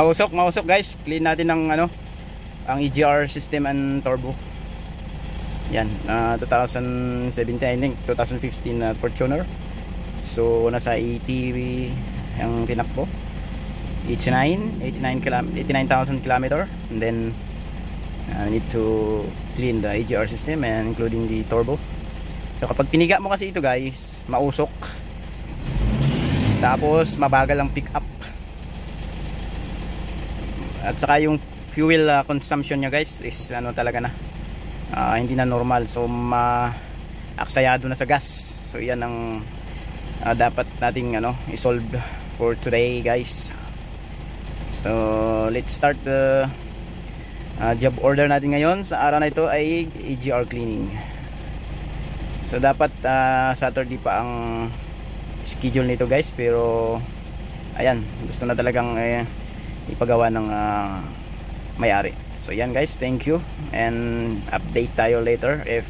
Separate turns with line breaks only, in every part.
Mausok guys. Clean natin ng ano, ang EGR system and turbo. Yan, 2017, I think 2015 Fortuner. So nasa 80 ang tinakbo. 89,000 km. And then I need to clean the EGR system and including the turbo. So kapag piniga mo kasi ito guys, mausok. Tapos mabagal ang pick up. At saka yung fuel consumption nya guys is ano talaga na hindi na normal. So maaksayado na sa gas. So yan ang dapat nating ano i-solve for today guys. So let's start the job order natin ngayon. Sa araw na ito ay EGR cleaning. So dapat Saturday pa ang schedule nito guys, pero ayan, gusto na talagang ipagawa ng may-ari. So yan guys, thank you, and update tayo later if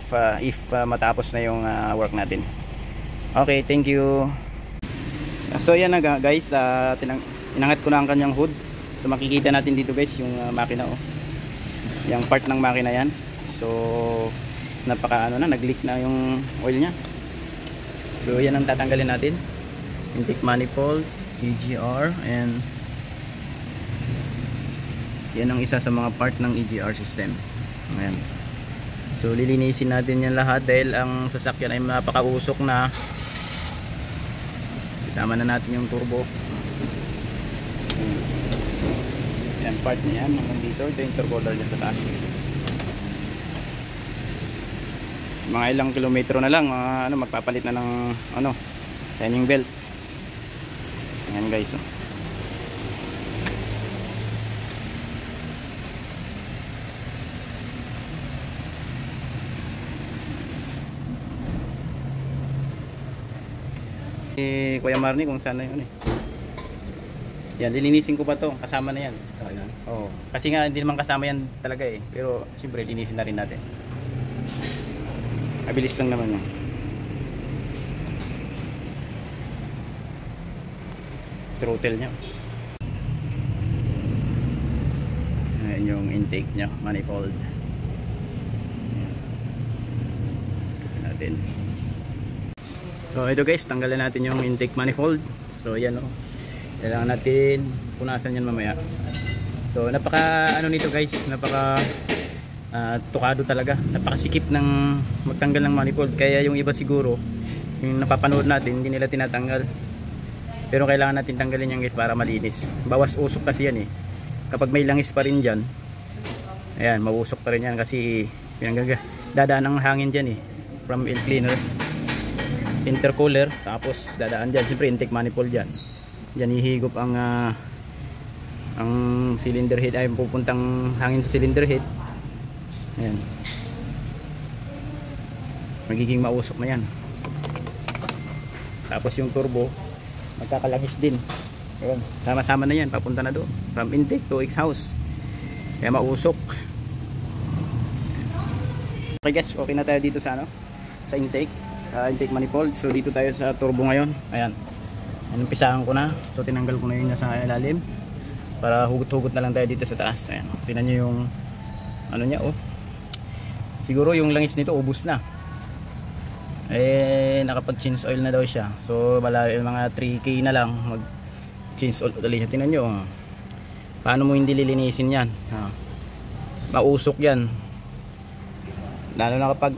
matapos na yung work natin. Okay, thank you. So yan na guys, inangat ko na ang kanyang hood. So makikita natin dito guys yung makina yung part ng makina yan. So napaka nag-leak na yung oil nya. So yan ang tatanggalin natin. Intake manifold, EGR, and yan ang isa sa mga part ng EGR system. Ayan. So lilinisin natin yan lahat dahil ang sasakyan ay napakausok na. Isama na natin yung turbo. Yan part niya yan hanggang dito. Ito yung intercooler niya sa taas. Mga ilang kilometro na lang magpapalit na ng timing belt. Ayan guys. Kuya Marnie kung saan na yun yan, lilinisin ko pa to, kasama na yan. Oo. Kasi nga hindi naman kasama yan talaga pero siyempre linisin na rin natin. Mabilis lang naman yan. Throttle nya. Ayan yung intake nya, manifold. Ayan natin. So ito guys, tanggalin natin yung intake manifold. So yan kailangan natin punasan yan mamaya. So napaka nito guys, napaka tukado talaga, napakasikip ng magtanggal ng manifold. Kaya yung iba siguro yung napapanood natin hindi nila tinatanggal, pero kailangan natin tanggalin yan guys para malinis. Bawas usok kasi yan kapag may langis pa rin dyan, ayan, mausok pa rin yan kasi dadaan ang hangin dyan from air cleaner, intercooler, tapos dadaan dyan, siyempre intake manifold dyan. Dyan ihigop ang cylinder head, ay pupuntang hangin sa cylinder head. Ayan, magiging mausok na yan. Tapos yung turbo magkakalagis din. Ayan, sama-sama na yan, papunta na doon from intake to exhaust, kaya mausok. Okay guys, okay na tayo dito sa sa intake manifold. So dito tayo sa turbo ngayon. Ayan, umpisahan ko na. So tinanggal ko na yun nasa ilalim para hugot-hugot na lang tayo dito sa taas. Ayan, tingnan nyo yung nya siguro yung langis nito ubos na, nakapag change oil na daw siya. So mga 3K na lang mag change oil ulit. Tingnan nyo paano mo hindi lilinisin yan. Mausok yan, lalo na kapag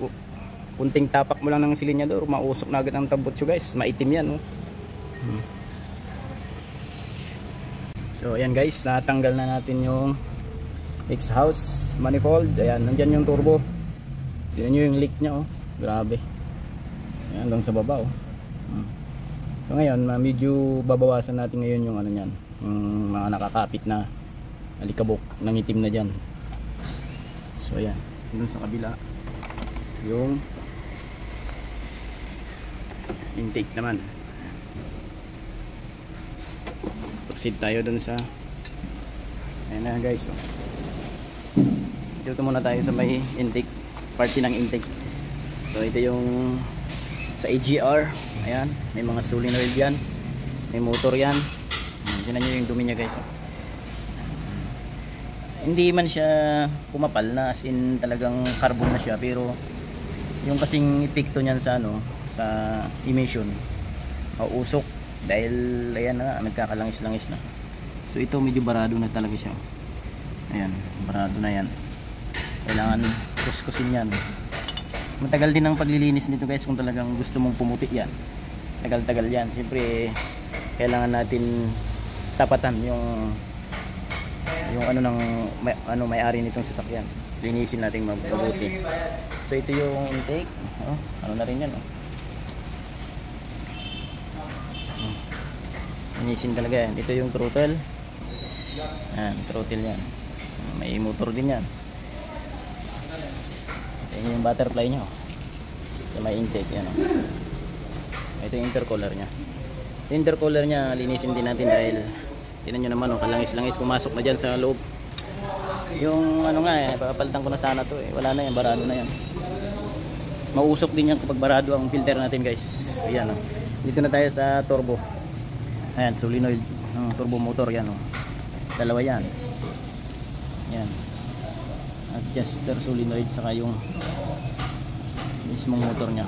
kunting tapak mo lang ng silinyador, mausok na agad ang tambutso guys, maitim yan So ayan guys, natanggal na natin yung exhaust manifold. Ayan, nandyan yung turbo. Tignan nyo yung leak nya grabe. Ayan, hanggang sa baba So ngayon, medyo babawasan natin ngayon yung nyan, yung mga nakakapit na alikabok ng itim na dyan. So ayan, dun sa kabila yung intake naman. Proceed tayo dun sa ayan na guys. Dito muna tayo sa may intake, party ng intake. So ito yung sa EGR. Ayan, may mga solenoid yan, may motor yan. Tignan nyo yung dumi nya guys. hindi man siya pumapal na as in talagang carbon na siya, pero yung kasing epekto niyan sa ano, sa emission, mausok dahil ayan na nga, nagkakalangis-langis na. So ito medyo barado na talaga siya. Ayan, barado na yan. Kailangan kuskusin yan. Matagal din ang paglilinis nito guys kung talagang gusto mong pumuti yan. Tagal-tagal yan. Siyempre kailangan natin tapatan yung ano ng may-ari nitong sasakyan. Linisin natin mabuti. So ito yung intake. Oh, ano na rin yan, oh. Linisin talaga yan. Ito yung throttle. Yan, throttle yan. May motor din yan. Ito yung butterfly nya, oh. So may intake yan, oh. Ito yung intercooler nya. Yung intercooler nya linisin din natin dahil tinan nyo naman, oh, kalangis-langis pumasok na dyan sa loob. Yung ano nga papalitan ko na sana to wala na yan, barado na yan. Mausok din yan kapag barado ang filter natin guys. Ayan, oh. Dito na tayo sa turbo. Ayan, solenoid, turbo motor yan, oh. Dalawa yan. Yan, adjuster solenoid saka yung mismong motor nya.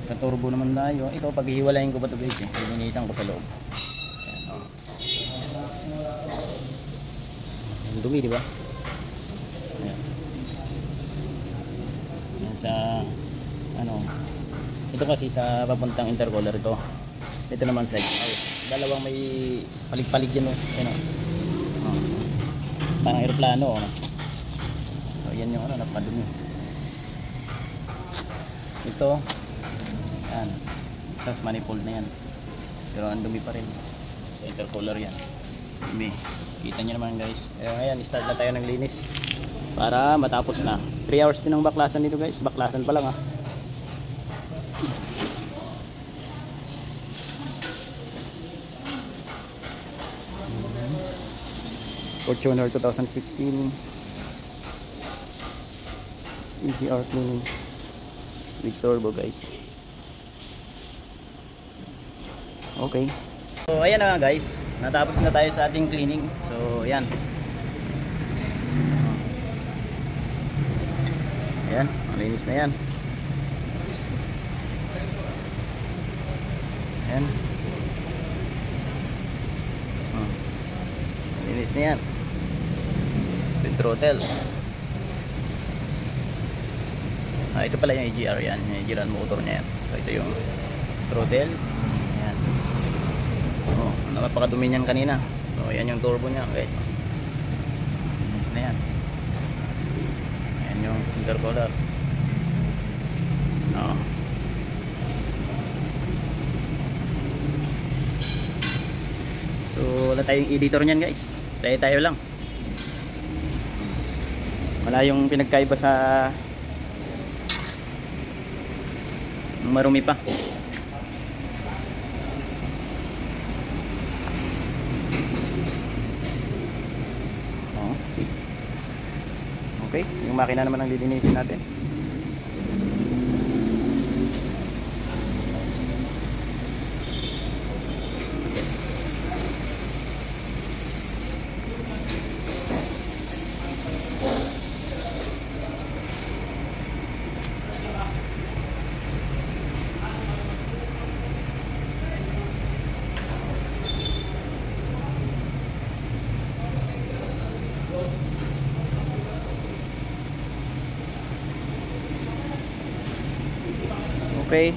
Sa turbo naman tayo. Ito paghihiwalayin ko pa to guys, linisan ko sa loob. Dumi, di ba? Ayan. Ayan sa ano, ito kasi sa papuntang intercooler ito. Ito naman sa exhaust. Dalawang may palig-palig yan, oh. Ayan, oh. Parang eroplano, oh. So yan yung ano, napadumi. Ito, yan, exhaust manifold na yan. Pero ang dumi pa rin. Sa intercooler yan. Dumi. Kita nyo naman guys. Ngayon start na tayo ng linis para matapos na. 3 hours din ang baklasan dito guys. Baklasan pa lang, ah. Fortuner 2015 EGR cleaning with turbo guys. Okay. So ayan na nga guys, natapos na tayo sa ating cleaning. So ayan. Ayan, malinis na yan. Ayan. Malinis na yan. With throttle. Ito pala yung EGR yan. Yung EGR motor niya yan. So ito yung throttle. Ayan. Oh, napakadumi niyan kanina. So yan yung turbo niya guys. Malinis na yan. Ayan yung intercooler. Oh. So wala tayong editor niyan guys. Tayo lang. Wala yung pinagkaiba sa marumi pa. Oh. Okay, yung makina naman ang lilinisin natin. Okay.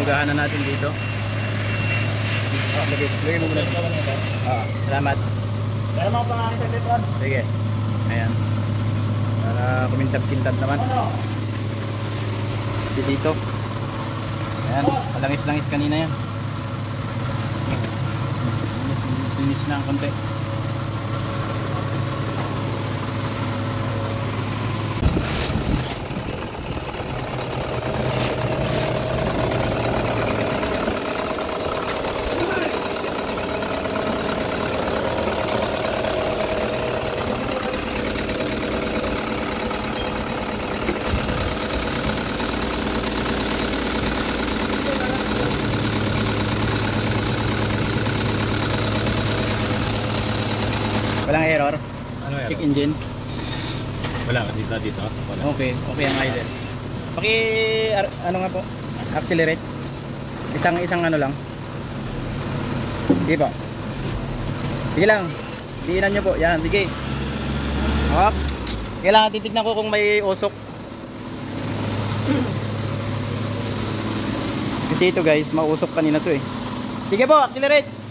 Pagahan na natin dito. Lagay mo muna. Salamat.
Kaya mga pangalan sa dito.
Sige. Ayan. Para kumintab-kintab naman. Dito. Ayan. Palangis-langis kanina yan. Linis na ang konti. Walang error.
Ano yan?
Check engine.
Wala, dito. Wala.
Okay ang idle. Ano nga po? Accelerate. Isang ano lang. Sige po. Sige lang. Tingnan nyo po. Yan, sige. Hop. Kailangan titignan ko kung may usok. Kasi ito guys, mausok kanina to eh. Sige po, accelerate.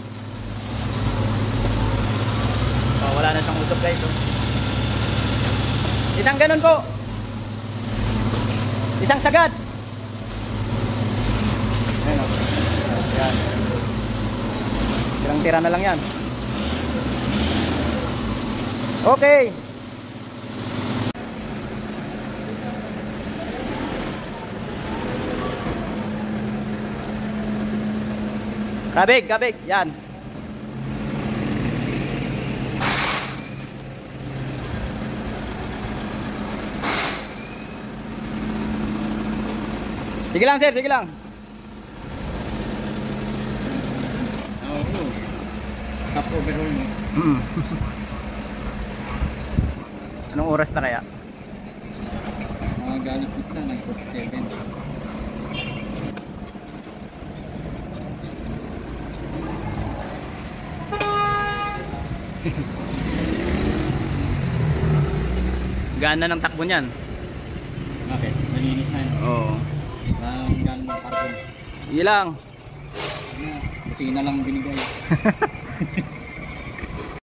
Wala na siyang usok guys. Isang ganun po. Isang sagad. Ayan o. Ayan. Tirang tira na lang yan. Okay. Kabig. Yan. Sige lang sir, sige lang.
Top overhaul mo.
Anong oras na kaya?
Mga galit na 9:47.
Gana ng takbo niyan.
Bakit? Malinis na yun.
Oo.
Gano'n ng carbon.
Sige lang.
Kusina lang binigay.